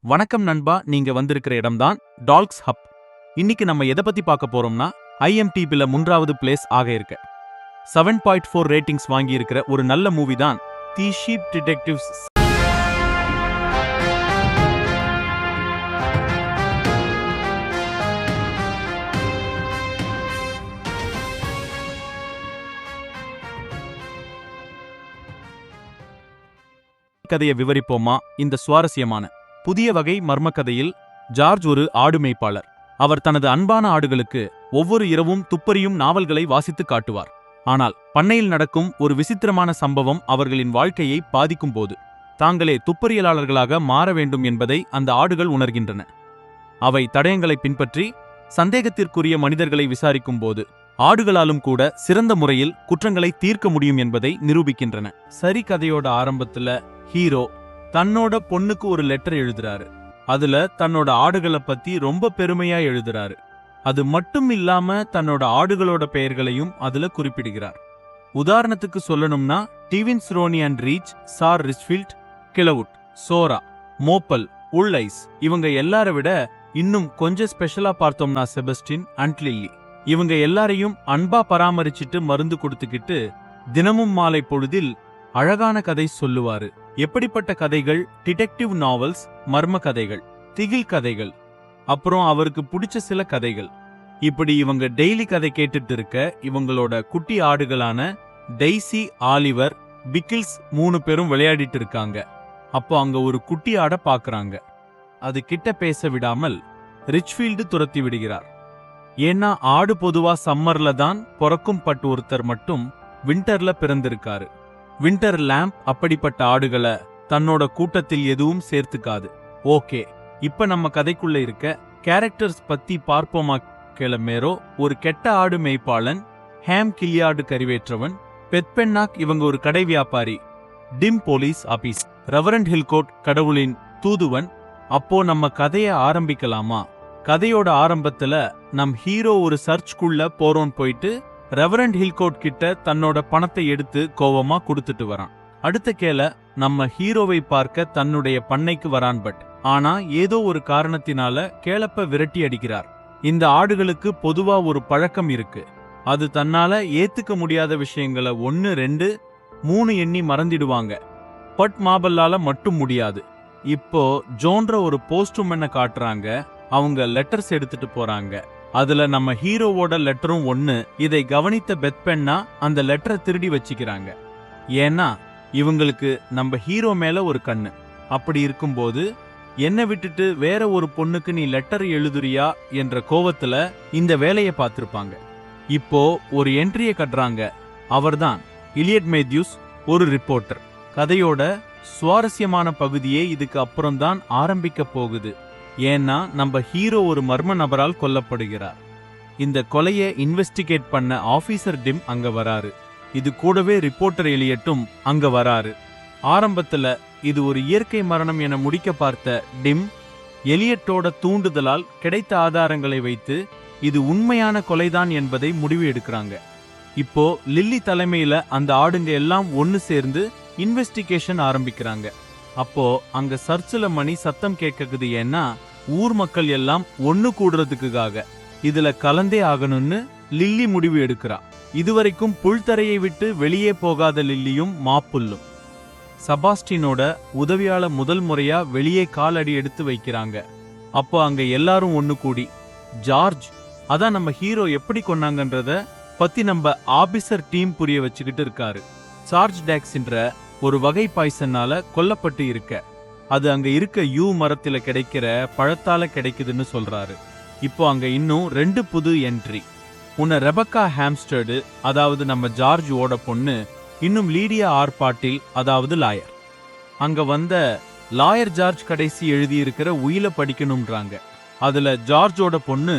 வணக்கம் நண்பா, நீங்க வந்திருக்கிற இடம்தான் டால்க்ஸ் ஹப். இன்னைக்கு நம்ம எதை பத்தி பார்க்க போறோம்னா, IMDbல 3வது பிளேஸ் ஆக இருக்க 7.4 ரேட்டிங்ஸ் வாங்கி இருக்கிற ஒரு நல்ல மூவி தான் தி ஷீப் டிடெக்டிவ்ஸ். கதையை விவரிப்போமா? இந்த சுவாரஸ்யமான புதிய வகை மர்ம கதையில் ஜார்ஜ் ஒரு ஆடு மேய்ப்பாளர். அவர் தனது அன்பான ஆடுகளுக்கு ஒவ்வொரு இரவும் துப்பறியும் நாவல்களை வாசித்து காட்டுவார். ஆனால் பண்ணையில் நடக்கும் ஒரு விசித்திரமான சம்பவம் அவர்களின் வாழ்க்கையை பாதிக்கும் போது தாங்களே துப்பறியலாளர்களாக மாற வேண்டும் என்பதை அந்த ஆடுகள் உணர்கின்றன. அவை தடயங்களை பின்பற்றி சந்தேகத்திற்குரிய மனிதர்களை விசாரிக்கும் போது ஆடுகளாலும் கூட சிறந்த முறையில் குற்றங்களை தீர்க்க முடியும் என்பதை நிரூபிக்கின்றன. சரி, கதையோட ஆரம்பத்துல ஹீரோ தன்னோட பொண்ணுக்கு ஒரு லெட்டர் எழுதுறாரு. அதுல தன்னோட ஆடுகளை பத்தி ரொம்ப பெருமையா எழுதுறாரு. அது மட்டும் இல்லாம தன்னோட ஆடுகளோட பெயர்களையும் அதுல குறிப்பிடுகிறார். உதாரணத்துக்கு சொல்லணும்னா டிவின்ஸ் ரோனி அண்ட் ரீச், சார் ரிச்ஃபீல்ட், கிளவுட், சோரா, மோப்பல், உள்ஐஸ். இவங்க எல்லார விட இன்னும் கொஞ்சம் ஸ்பெஷலா பார்த்தோம்னா செபஸ்டின் அண்ட் லில்லி. இவங்க எல்லாரையும் அன்பா பராமரிச்சுட்டு மருந்து கொடுத்துக்கிட்டு தினமும் மாலை பொழுதில் அழகான கதை சொல்லுவாரு. எப்படிப்பட்ட கதைகள்? டிடெக்டிவ் நாவல்ஸ், மர்ம கதைகள், திகில் கதைகள், அப்புறம் அவருக்கு பிடிச்ச சில கதைகள். இப்படி இவங்க டெய்லி கதை கேட்டுட்டு இருக்க இவங்களோட குட்டி ஆடுகளான டெய்சி, ஆலிவர், பிக்கில்ஸ் 3 பேரும் விளையாடிட்டு இருக்காங்க. அப்போ அங்க ஒரு குட்டி ஆட பாக்குறாங்க. அது கிட்ட பேச விடாமல் ரிச்ஃபீல்டு துரத்தி விடுகிறார். ஏன்னா ஆடு பொதுவா சம்மர்ல தான் பிறக்கும், பட் ஒருத்தர் மட்டும் விண்டர்ல பிறந்திருக்காரு. விண்டர் லேம்ப் அப்படிப்பட்ட ஆடுகளை தன்னோட கூட்டத்தில் எதுவும் சேர்த்துக்காது. ஓகே, இப்ப நம்ம கதைக்குள்ள இருக்க கேரக்டர்ஸ் பத்தி பார்ப்போமா? கிளமேரோ ஒரு கெட்ட ஆடு மேய்ப்பாளன், ஹேம் கில்லியார்டு கறிவேற்றவன், பெத்பென்னாக் இவங்க ஒரு கடை வியாபாரி, டிம் போலீஸ் ஆபீஸ், ரெவரண்ட் ஹில்கோட் கடவுளின் தூதுவன். அப்போ நம்ம கதைய ஆரம்பிக்கலாமா? கதையோட ஆரம்பத்துல நம் ஹீரோ ஒரு சர்ச்சுக்குள்ள போறோம். போயிட்டு ரெவரண்ட் ஹில்கோட் கிட்ட தன்னோட பணத்தை எடுத்து கோவமா கொடுத்துட்டு வரான். அடுத்த கேல நம்ம ஹீரோவை பார்க்க தன்னுடைய பண்ணைக்கு வரான். பட் ஆனா ஏதோ ஒரு காரணத்தினால கேளப்ப விரட்டி அடிக்கிறார். இந்த ஆடுகளுக்கு பொதுவா ஒரு பழக்கம் இருக்கு. அது தன்னால ஏத்துக்க முடியாத விஷயங்களை 1, 2, 3 எண்ணி மறந்திடுவாங்க. பட் மாபல்லால மட்டும் முடியாது. இப்போ ஜோன்ற ஒரு போஸ்ட்மேனை காட்டுறாங்க. அவங்க லெட்டர்ஸ் எடுத்துட்டு போறாங்க. அதுல நம்ம ஹீரோவோட லெட்டரும் 1. இதை கவனித்த பெத்பென்னா அந்த லெட்டரை திருடி வச்சுக்கிறாங்க. ஏன்னா இவங்களுக்கு நம்ம ஹீரோ மேல ஒரு கண்ணு. அப்படி இருக்கும்போது என்னை விட்டுட்டு வேற ஒரு பொண்ணுக்கு நீ லெட்டர் எழுதுறியா என்ற கோவத்துல இந்த வேலையை பார்த்திருப்பாங்க. இப்போ ஒரு என்ட்ரியை கட்டுறாங்க. அவர்தான் இலியட் மேத்யூஸ், ஒரு ரிப்போர்ட்டர். கதையோட சுவாரஸ்யமான பகுதியே இதுக்கு அப்புறம்தான் ஆரம்பிக்க போகுது. ஏன்னா நம்ம ஹீரோ ஒரு மர்ம நபரால் கொல்லப்படுகிறார். இந்த கொலையை இன்வெஸ்டிகேட் பண்ண ஆபீசர் டிம் அங்க வராரு. இது கூடவே ரிப்போர்ட்டர் எலியட்டும் அங்க வராரு. ஆரம்பத்துல இது ஒரு இயற்கை மரணம் என முடிக்க பார்த்த டிம், எலியட்டோட தூண்டுதலால் கிடைத்த ஆதாரங்களை வைத்து இது உண்மையான கொலைதான் என்பதை முடிவு எடுக்கிறாங்க. இப்போ லில்லி தலைமையில அந்த ஆடுங்க எல்லாம் ஒன்னு சேர்ந்து இன்வெஸ்டிகேஷன் ஆரம்பிக்கிறாங்க. அப்போ அங்க சர்ச்சில் மணி சத்தம் கேட்குது. ஏன்னா ஊர் மக்கள் எல்லாம் ஒன்னு கூடுறதுக்காக இதுல கலந்தே ஆகணும்னு லில்லி முடிவு எடுக்கிறா. இதுவரைக்கும் புல்தரையை விட்டு வெளியே போகாத லில்லியும் மாப்புல்லும் செபாஸ்டினோட உதவியால முதல் முறையா வெளியே காலடி எடுத்து வைக்கிறாங்க. அப்போ அங்க எல்லாரும் ஒன்னு கூடி ஜார்ஜ், அதான் நம்ம ஹீரோ எப்படி கொன்னாங்கன்றத பத்தி நம்ம ஆபீசர் டீம் புரிய வச்சுக்கிட்டு இருக்காரு. சார்ஜ் டாக்ஸ்ன்ற ஒரு வகை பாய்சனால கொல்லப்பட்டு இருக்க, அது அங்க இருக்க யூ மரத்துல கிடைக்கிற பழத்தால கிடைக்குதுன்னு சொல்றாரு. இப்போ அங்க இன்னும் 2 புது என்ட்ரி. உன்ன ரெபக்கா ஹாம்ஸ்டர்டு, அதாவது நம்ம ஜார்ஜ் ஓட பொண்ணு, இன்னும் லீடியா ஆர் பாட்டில், அதாவது லாயர். அங்க வந்த லாயர் ஜார்ஜ் கடைசி எழுதியிருக்கிற உயில படிக்கணும்ன்றாங்க. அதுல ஜார்ஜோட பொண்ணு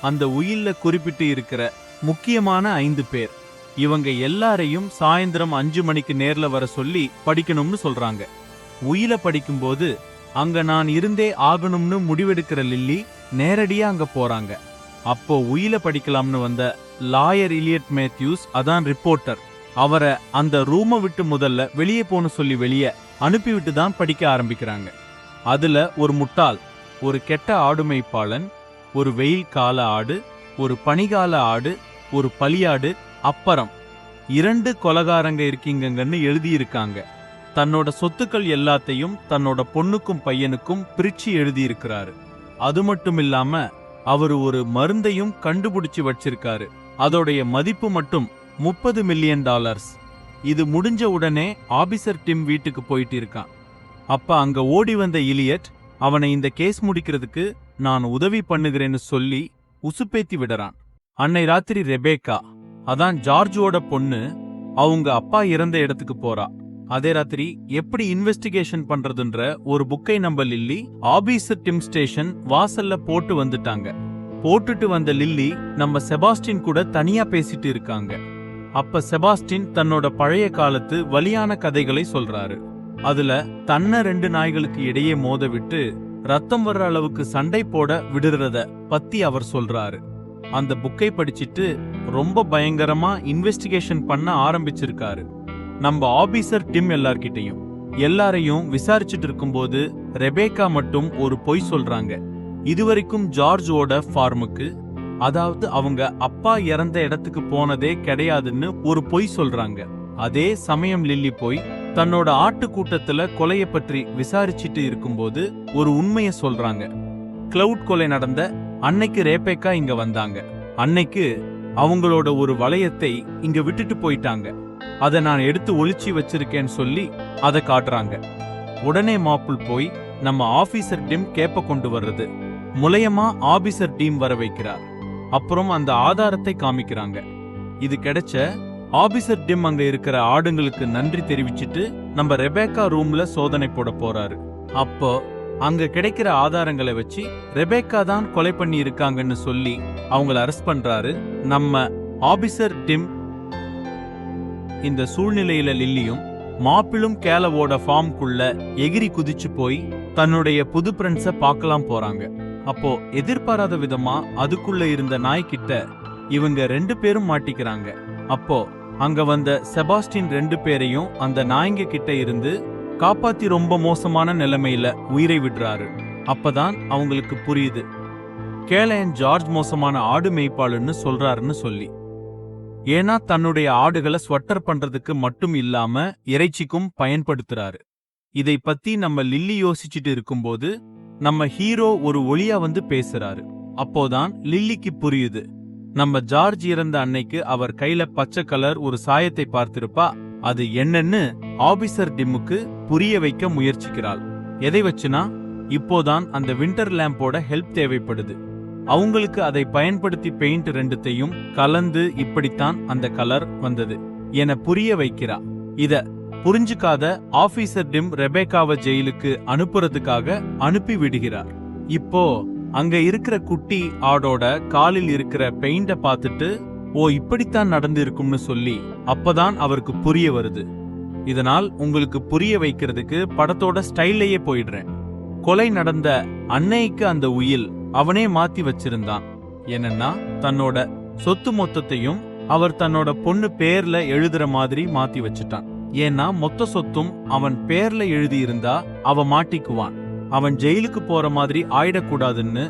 அந்த உயில்ல குறிப்பிட்டு இருக்கிற முக்கியமான 5 பேர். இவங்க எல்லாரையும் சாயந்தரம் 5 மணிக்கு நேர்ல வர சொல்லி படிக்கணும்னு சொல்றாங்க. உயில படிக்கும்போது அங்க நான் இருந்தே ஆகணும்னு முடிவெடுக்கிற லில்லி நேரடியா அங்க போறாங்க. அப்போ உயில படிக்கலாம்னு வந்த லாயர் இலியட் மேத்யூஸ், அதான் ரிப்போர்ட்டர், அவரை அந்த ரூமை விட்டு முதல்ல வெளியே போன சொல்லி வெளியே அனுப்பிவிட்டு தான் படிக்க ஆரம்பிக்கிறாங்க. அதுல ஒரு முட்டாள், ஒரு கெட்ட ஆடு மேய்ப்பாளன், ஒரு வெயில் கால ஆடு, ஒரு பனிகால ஆடு, ஒரு பலியாடு, அப்புறம் 2 கொலகாரங்க இருக்கீங்கன்னு எழுதியிருக்காங்க. தன்னோட சொத்துக்கள் எல்லாத்தையும் தன்னோட பொண்ணுக்கும் பையனுக்கும் பிரிச்சு எழுதியிருக்கிறாரு. அது மட்டும் இல்லாம அவரு ஒரு மருந்தையும் கண்டுபிடிச்சு வச்சிருக்காரு. அதோடைய மதிப்பு மட்டும் $30 மில்லியன். இது முடிஞ்ச உடனே ஆபீசர் டிம் வீட்டுக்கு போயிட்டு இருக்கான். அப்ப அங்க ஓடி வந்த இலியட் அவனை இந்த கேஸ் முடிக்கிறதுக்கு நான் உதவி பண்ணுகிறேன்னு சொல்லி உசுப்பேத்தி விடறான். அன்னை ராத்திரி ரெபேக்கா, அதான் ஜார்ஜோட பொண்ணு, அவங்க அப்பா இறந்த இடத்துக்கு போறா. அதே ராத்திரி எப்படி இன்வெஸ்டிகேஷன் பண்றதுன்ற ஒரு புக்கை நம்ம லில்லி ஆபீசர் டிம் ஸ்டேஷன் வாசல்ல போட்டு வந்துட்டாங்க. போட்டுட்டு வந்த லில்லி நம்ம செபாஸ்டின் கூட தனியா பேசிட்டு இருக்காங்க. அப்ப செபாஸ்டின் தன்னோட பழைய காலத்து வலியான கதைகளை சொல்றாரு. அதுல தன்ன 2 நாய்களுக்கு இடையே மோத விட்டு ரத்தம் வர்ற அளவுக்கு சண்டை போட விடுறத பத்தி அவர் சொல்றாரு. அந்த புக்கை படிச்சிட்டு ரொம்ப பயங்கரமா இன்வெஸ்டிகேஷன் பண்ண ஆரம்பிச்சிருக்காரு. நம்ம ஆபீசர் டிம் எல்லாரையும் விசாரிச்சுட்டு இருக்கும்போது ரெபேக்கா மட்டும் ஒரு பொய் சொல்றாங்க. இதுவரைக்கும் ஜார்ஜோட ஃபார்முக்கு, அதாவது அவங்க அப்பா இறந்த இடத்துக்கு போனதே கிடையாதுன்னு ஒரு பொய் சொல்றாங்க. அதே சமயம் லில்லி போய் தன்னோட ஆட்டு கூட்டத்துல கொலைய பற்றி விசாரிச்சிட்டு இருக்கும்போது ஒரு உண்மைய சொல்றாங்க. கிளவுட் கொலை நடந்த அன்னைக்கு ரெபேக்கா இங்க வந்தாங்க. அன்னைக்கு அவங்களோட ஒரு வளையத்தை இங்க விட்டுட்டு போயிட்டாங்க. அதை நான் எடுத்து ஒளிச்சு வச்சிருக்கேன்னு சொல்லி அதை காட்டுறாங்க. உடனே மாப்புள் போய் நம்ம ஆபீசர் டிம் கேப்ப கொண்டு வர்றது மூலமா ஆபீசர் டீம் வர வைக்கிறார். அப்புறம் அந்த ஆதாரத்தை காமிக்கிறாங்க. இது கிடைச்ச ஆபீசர் டிம் அங்க இருக்கிற ஆடுங்களுக்கு நன்றி தெரிவிச்சிட்டு நம்ம ரெபேக்கா ரூம்ல சோதனை போட போறாரு. அப்போ அங்க கிடைக்கிற ஆதாரங்களை வச்சு ரெபேக்கா தான் கொலை பண்ணி இருக்காங்கன்னு சொல்லி அவங்கள அரெஸ்ட் பண்றாரு நம்ம ஆபீசர் டிம். இந்த சூழ்நிலையில லில்லியும் மாப்பிளும் கேலவோட ஃபார்ம்குள்ள எகிரி குதிச்சு போய் தன்னுடைய புது ஃப்ரெண்ட்ஸ பார்க்கலாம் போறாங்க. அப்போ எதிர்பாராத விதமா அதுக்குள்ள இருந்த நாய்கிட்ட இவங்க 2 பேரும் மாட்டிக்கிறாங்க. அப்போ அங்க வந்த செபாஸ்டின் 2 பேரையும் அந்த நாய்ங்க கிட்ட இருந்து காப்பாத்தி ரொம்ப மோசமான நிலைமையில உயிரை விடுறாரு. அப்பதான் அவங்களுக்கு புரியுது கேலன் ஜார்ஜ் மோசமான ஆடு மேய்ப்பாளுன்னு சொல்றாருன்னு சொல்லி. ஏன்னா தன்னுடைய ஆடுகளை ஸ்வெட்டர் பண்றதுக்கு மட்டும் இல்லாம இறைச்சிக்கும் பயன்படுத்துறாரு. இதை பத்தி நம்ம லில்லி யோசிச்சுட்டு இருக்கும்போது நம்ம ஹீரோ ஒரு ஒளியா வந்து பேசுறாரு. அப்போதான் லில்லிக்கு புரியுது, நம்ம ஜார்ஜ் இறந்த அன்னைக்கு அவர் கையில பச்சை கலர் ஒரு சாயத்தை பார்த்திருப்பா. அது என்னன்னு ஆபீசர் டிம்முக்கு புரிய வைக்க முயற்சிக்கிறாள். எதை வச்சுனா இப்போதான் அந்த விண்டர் லேம்போட ஹெல்ப் தேவைப்படுது. அவங்களுக்கு அதை பயன்படுத்தி பெயிண்ட் 2த்தையும் கலந்து இப்படித்தான் அந்த கலர் வந்தது என புரிய வைக்கிறா. இத புரிஞ்சுக்காத ஆபீசர் டிம் ரெபேக்காவை ஜெயிலுக்கு அனுப்புறதுக்காக அனுப்பி விடுகிறார். இப்போ அங்க இருக்கிற குட்டி ஆடோட காலில் இருக்கிற பெயிண்ட பார்த்துட்டு ஓ இப்படித்தான் நடந்து இருக்கும்னு சொல்லி அப்பதான் அவருக்கு புரிய வருது. இதனால் உங்களுக்கு புரிய வைக்கிறதுக்கு படத்தோட ஸ்டைல்லையே போயிடுறேன். கொலை நடந்த அன்னைக்கு அந்த உயில் அவனே மாத்தி வச்சிருந்தான். என்னன்னா தன்னோட சொத்து மொத்தத்தையும் அவர் தன்னோட பொண்ணு பேர்ல எழுதுற மாதிரி மாத்தி வச்சுட்டான். ஏன்னா மொத்த சொத்தும் அவன் பேர்ல எழுதி இருந்தா அவ மாட்டிக்குவான். அவன் ஜெயிலுக்கு போற மாதிரி ஆயிடக்கூடாதுன்னு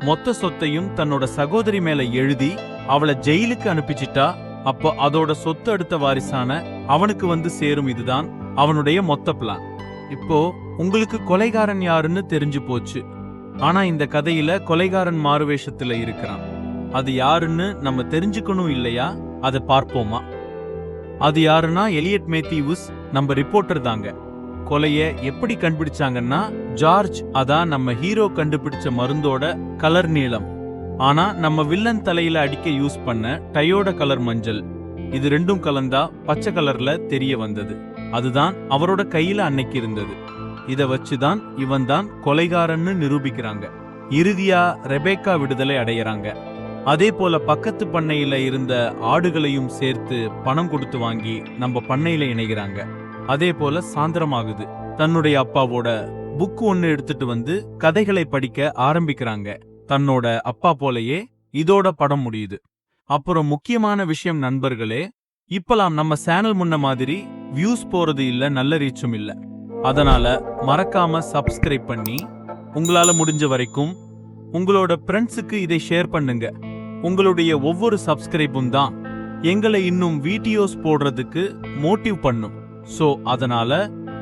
மொத்த சொத்தையும் தன்னோட சகோதரி மேல எழுதி அவளை ஜெயிலுக்கு அனுப்பிச்சிட்டா. அப்போ அதோட சொத்து அடுத்த வாரிசான அவனுக்கு வந்து சேரும். இதுதான் அவனுடைய மொத்த பிளான். இப்போ உங்களுக்கு கொலைகாரன் யாருன்னு தெரிஞ்சு போச்சு. ஆனா இந்த கதையில கொலைகாரன் மாறுவேஷத்துல இருக்கிறான். அது யாருன்னு நம்ம தெரிஞ்சுக்கணும் இல்லையா? அதை பார்ப்போமா? அது யாருன்னா எலியட் மேத்யூஸ், நம்ம ரிப்போர்ட்டர் தாங்க. கொலைய எப்படி கண்டுபிடிச்சாங்கன்னா ஜார்ஜ், அதான் நம்ம ஹீரோ கண்டுபிடிச்ச மருந்தோட கலர் நீளம். ஆனா நம்ம வில்லன் தலையில அடிக்க யூஸ் பண்ண டையோட கலர் மஞ்சள், இது 2ம் கலந்தா பச்சை கலர்ல தெரிய வந்தது. அதுதான் அவரோட கையில அன்னைக்கு இருந்தது. இத வச்சுதான் இவன் தான் கொலைகாரன்னு நிரூபிக்கிறாங்க. இறுதியா ரெபேக்கா விடுதலை அடையறாங்க. அதே போல பக்கத்து பண்ணையில இருந்த ஆடுகளையும் சேர்த்து பணம் கொடுத்து வாங்கி நம்ம பண்ணையில இணைகிறாங்க. அதே போல சாயந்திரமாகுது. தன்னுடைய அப்பாவோட புக் ஒன்னு எடுத்துட்டு வந்து கதைகளை படிக்க ஆரம்பிக்கிறாங்க. தன்னோட அப்பா போலயே இதோட படம் முடியுது. அப்புறம் முக்கியமான விஷயம் நண்பர்களே, இப்பலாம் நம்ம சேனல் முன்ன மாதிரி வியூஸ் போறது இல்ல, நல்ல ரீச்சும் இல்ல. அதனால மறக்காம சப்ஸ்கிரைப் பண்ணி உங்களால முடிஞ்ச வரைக்கும் உங்களோட ஃப்ரெண்ட்ஸுக்கு இதை ஷேர் பண்ணுங்க. உங்களுடைய ஒவ்வொரு சப்ஸ்கிரைபும் தான் எங்களை இன்னும் வீடியோஸ் போடுறதுக்கு மோட்டிவ் பண்ணும். சோ அதனால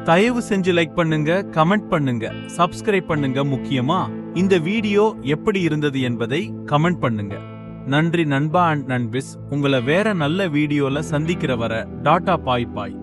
தயவு செஞ்சு லைக் பண்ணுங்க, கமெண்ட் பண்ணுங்க, சப்ஸ்கிரைப் பண்ணுங்க. முக்கியமா இந்த வீடியோ எப்படி இருந்தது என்பதை கமெண்ட் பண்ணுங்க. நன்றி நண்பா அண்ட் நண்பிஸ். உங்களை வேற நல்ல வீடியோல சந்திக்கிற வர டாடா பாய் பாய்.